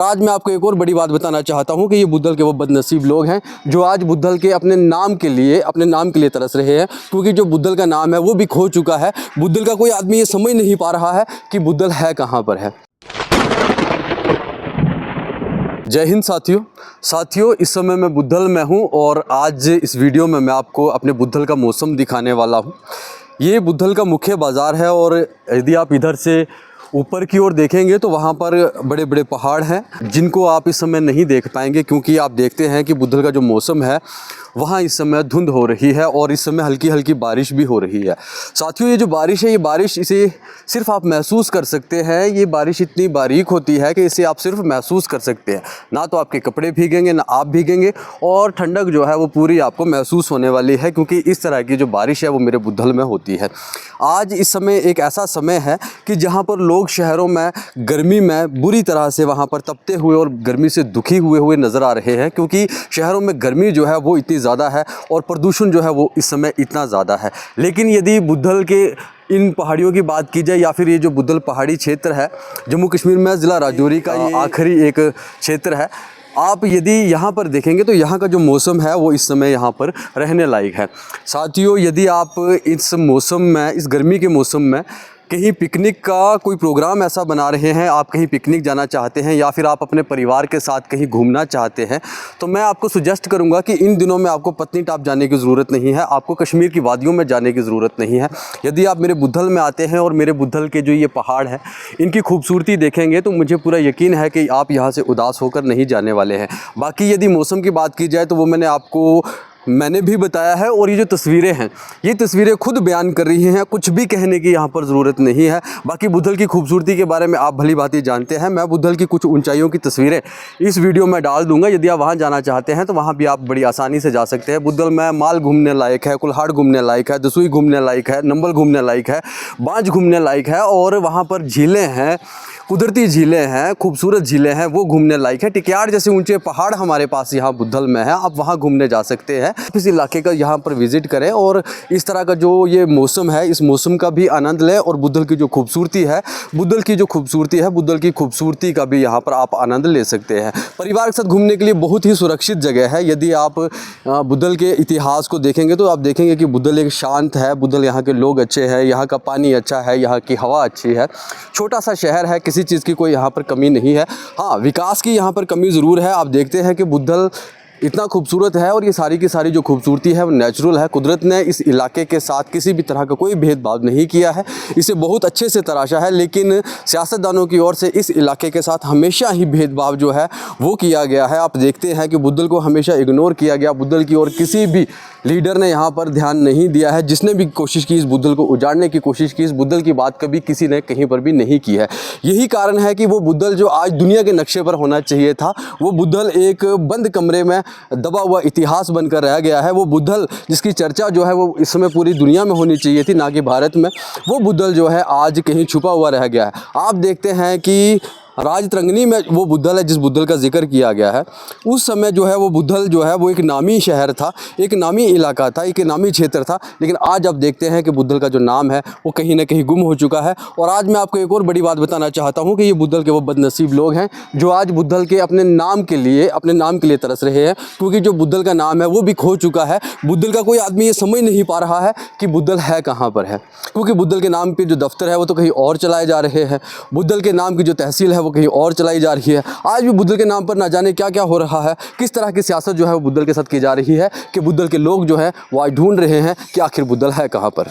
आज मैं आपको एक और बड़ी बात बताना चाहता हूं कि ये बुद्धल के वो बदनसीब लोग हैं जो आज बुद्धल के अपने नाम के लिए तरस रहे हैं, क्योंकि जो बुद्धल का नाम है वो भी खो चुका है। बुद्धल का कोई आदमी ये समझ नहीं पा रहा है कि बुद्धल है कहां पर है। जय हिंद साथियों, इस समय मैं बुद्धल में हूं और आज इस वीडियो में मैं आपको अपने बुद्धल का मौसम दिखाने वाला हूं। ये बुद्धल का मुख्य बाज़ार है और यदि आप इधर से ऊपर की ओर देखेंगे तो वहाँ पर बड़े बड़े पहाड़ हैं जिनको आप इस समय नहीं देख पाएंगे, क्योंकि आप देखते हैं कि बुद्धल का जो मौसम है वहाँ इस समय धुंध हो रही है और इस समय हल्की हल्की बारिश भी हो रही है। साथियों, ये जो बारिश है, ये बारिश इसे सिर्फ आप महसूस कर सकते हैं। ये बारिश इतनी बारीक होती है कि इसे आप सिर्फ महसूस कर सकते हैं। ना तो आपके कपड़े भीगेंगे ना आप भीगेंगे और ठंडक जो है वो पूरी आपको महसूस होने वाली है, क्योंकि इस तरह की जो बारिश है वो मेरे बुद्धल में होती है। आज इस समय एक ऐसा समय है कि जहाँ पर लोग शहरों में गर्मी में बुरी तरह से वहाँ पर तपते हुए और गर्मी से दुखी हुए नज़र आ रहे हैं, क्योंकि शहरों में गर्मी जो है वो इतनी ज़्यादा है और प्रदूषण जो है वो इस समय इतना ज़्यादा है। लेकिन यदि बुद्धल के इन पहाड़ियों की बात की जाए या फिर ये जो बुद्धल पहाड़ी क्षेत्र है जम्मू कश्मीर में ज़िला राजौरी का ये आखिरी एक क्षेत्र है, आप यदि यहाँ पर देखेंगे तो यहाँ का जो मौसम है वो इस समय यहाँ पर रहने लायक है। साथियों, यदि आप इस मौसम में, इस गर्मी के मौसम में कहीं पिकनिक का कोई प्रोग्राम ऐसा बना रहे हैं, आप कहीं पिकनिक जाना चाहते हैं या फिर आप अपने परिवार के साथ कहीं घूमना चाहते हैं, तो मैं आपको सुजेस्ट करूंगा कि इन दिनों में आपको पत्नीटॉप जाने की ज़रूरत नहीं है, आपको कश्मीर की वादियों में जाने की ज़रूरत नहीं है। यदि आप मेरे बुद्धल में आते हैं और मेरे बुद्धल के जो ये पहाड़ हैं इनकी खूबसूरती देखेंगे तो मुझे पूरा यकीन है कि आप यहाँ से उदास होकर नहीं जाने वाले हैं। बाकी यदि मौसम की बात की जाए तो वो मैंने भी बताया है और ये जो तस्वीरें हैं ये तस्वीरें खुद बयान कर रही हैं, कुछ भी कहने की यहाँ पर ज़रूरत नहीं है। बाकी बुद्धल की खूबसूरती के बारे में आप भली भांति जानते हैं। मैं बुद्धल की कुछ ऊंचाइयों की तस्वीरें इस वीडियो में डाल दूंगा। यदि आप वहाँ जाना चाहते हैं तो वहाँ भी आप बड़ी आसानी से जा सकते हैं। बुद्धल में माल घूमने लायक है, कुल्हाड़ घूमने लायक है, दसुई घूमने लायक है, नंबल घूमने लायक है, बांज घूमने लायक है और वहाँ पर झीलें हैं, कुदरती झीलें हैं, खूबसूरत झीलें हैं, वो घूमने लायक है। टिकयाड़ जैसे ऊंचे पहाड़ हमारे पास यहाँ बुद्धल में है, आप वहाँ घूमने जा सकते हैं। इस इलाके का यहाँ पर विज़िट करें और इस तरह का जो ये मौसम है इस मौसम का भी आनंद लें और बुद्धल की जो खूबसूरती है, बुद्धल की खूबसूरती का भी यहाँ पर आप आनंद ले सकते हैं। परिवार के साथ घूमने के लिए बहुत ही सुरक्षित जगह है। यदि आप बुद्धल के इतिहास को देखेंगे तो आप देखेंगे कि बुद्धल एक शांत है, बुद्धल यहाँ के लोग अच्छे हैं, यहाँ का पानी अच्छा है, यहाँ की हवा अच्छी है। छोटा सा शहर है, किसी चीज़ की कोई यहाँ पर कमी नहीं है। हाँ, विकास की यहाँ पर कमी ज़रूर है। आप देखते हैं कि बुद्धल इतना खूबसूरत है और ये सारी की सारी जो खूबसूरती है वो नेचुरल है। कुदरत ने इस इलाके के साथ किसी भी तरह का कोई भेदभाव नहीं किया है, इसे बहुत अच्छे से तराशा है। लेकिन सियासतदानों की ओर से इस इलाके के साथ हमेशा ही भेदभाव जो है वो किया गया है। आप देखते हैं कि बुद्धल को हमेशा इग्नोर किया गया। बुद्धल की ओर किसी भी लीडर ने यहाँ पर ध्यान नहीं दिया है। जिसने भी कोशिश की इस बुद्धल को उजाड़ने की कोशिश की, इस बुद्धल की बात कभी किसी ने कहीं पर भी नहीं की है। यही कारण है कि वो बुद्धल जो आज दुनिया के नक्शे पर होना चाहिए था, वो बुद्धल एक बंद कमरे में दबा हुआ इतिहास बनकर रह गया है। वो बुद्धल जिसकी चर्चा जो है वो इस समय पूरी दुनिया में होनी चाहिए थी, ना कि भारत में, वो बुद्धल जो है आज कहीं छुपा हुआ रह गया है। आप देखते हैं कि राजतरंगिणी में वो बुद्धल है जिस बुद्धल का जिक्र किया गया है। उस समय जो है वो बुद्धल जो है वो एक नामी शहर था, एक नामी इलाका था, एक नामी क्षेत्र था। लेकिन आज आप देखते हैं कि बुद्धल का जो नाम है वो कहीं ना कहीं गुम हो चुका है। और आज मैं आपको एक और बड़ी बात बताना चाहता हूँ कि ये बुद्धल के वो बदनसीब लोग हैं जो आज बुद्धल के अपने नाम के लिए तरस रहे हैं, क्योंकि जो बुद्धल का नाम है वो भी खो चुका है। बुद्धल का कोई आदमी ये समझ नहीं पा रहा है कि बुद्धल है कहाँ पर है, क्योंकि बुद्धल के नाम के जो दफ्तर है वो तो कहीं और चलाए जा रहे हैं। बुद्धल के नाम की जो तहसील है वो कहीं और चलाई जा रही है। आज भी बुद्धल के नाम पर ना जाने क्या क्या हो रहा है, किस तरह की सियासत जो है वो बुद्धल के साथ की जा रही है कि बुद्धल के लोग जो है वो आज ढूंढ रहे हैं कि आखिर बुद्धल है कहाँ पर।